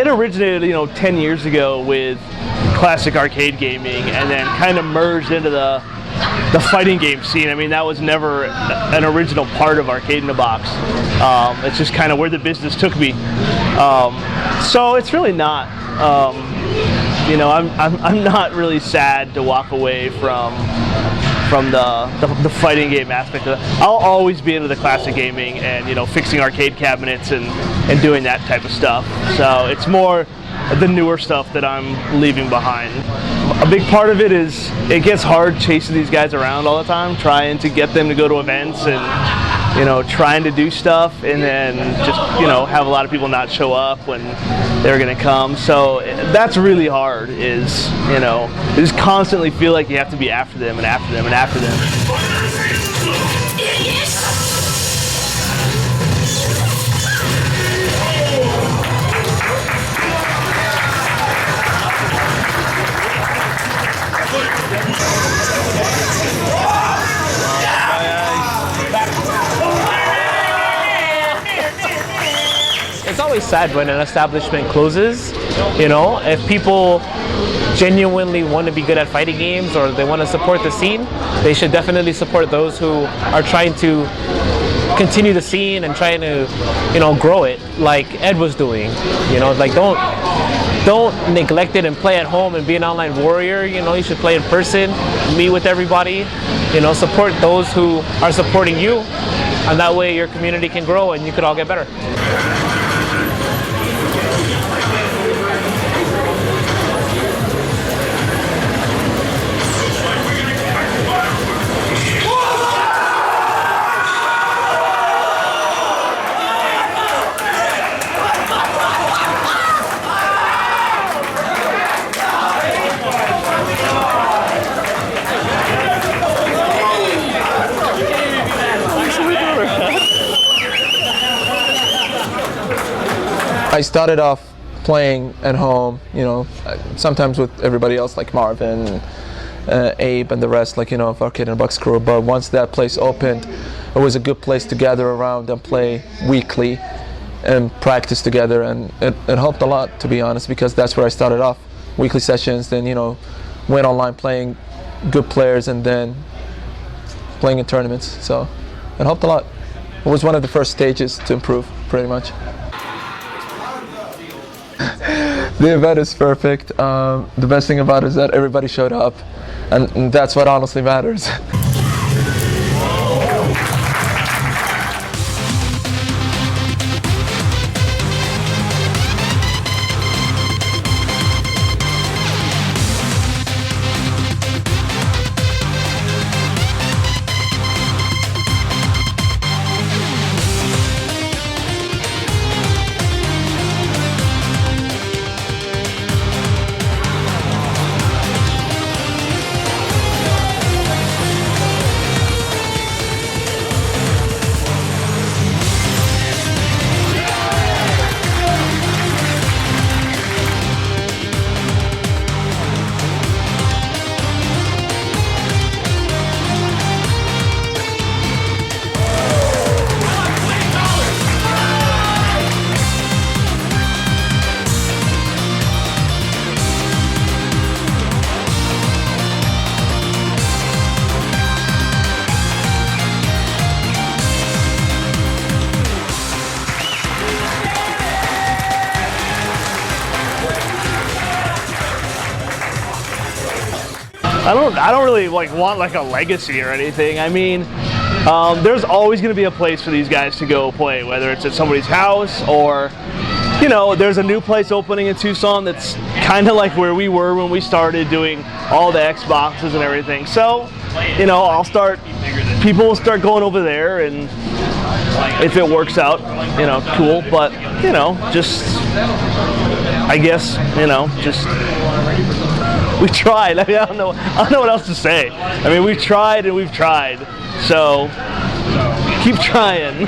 it originated, 10 years ago with classic arcade gaming, and then kind of merged into the fighting game scene. I mean, that was never an original part of Arcade in a Box. It's just kind of where the business took me. So it's really not, I'm not really sad to walk away from the fighting game aspect of it. I'll always be into the classic gaming and fixing arcade cabinets and doing that type of stuff. So it's more the newer stuff that I'm leaving behind. A big part of it is it gets hard chasing these guys around all the time, trying to get them to go to events and trying to do stuff, and then just have a lot of people not show up when they're gonna come. So that's really hard. Is you just constantly feel like you have to be after them and after them and after them. It's always sad when an establishment closes. If people genuinely want to be good at fighting games or they want to support the scene, they should definitely support those who are trying to continue the scene and trying to, grow it like Ed was doing. Like don't neglect it and play at home and be an online warrior. You should play in person, meet with everybody, support those who are supporting you, and that way your community can grow and you could all get better. I started off playing at home, sometimes with everybody else like Marvin, AiaB, and the rest, of Arcade in a Box crew. But once that place opened, it was a good place to gather around and play weekly and practice together, and it helped a lot, to be honest, because that's where I started off. Weekly sessions, then went online playing good players, and then playing in tournaments. So it helped a lot. It was one of the first stages to improve, pretty much. The event is perfect. The best thing about it is that everybody showed up, and that's what honestly matters. I don't really want a legacy or anything. I mean, there's always going to be a place for these guys to go play, whether it's at somebody's house or, there's a new place opening in Tucson that's kind of like where we were when we started doing all the Xboxes and everything. So, people will start going over there, and if it works out, cool. But, I guess, we tried. I mean, I don't know what else to say. I mean, we've tried and we've tried. So keep trying.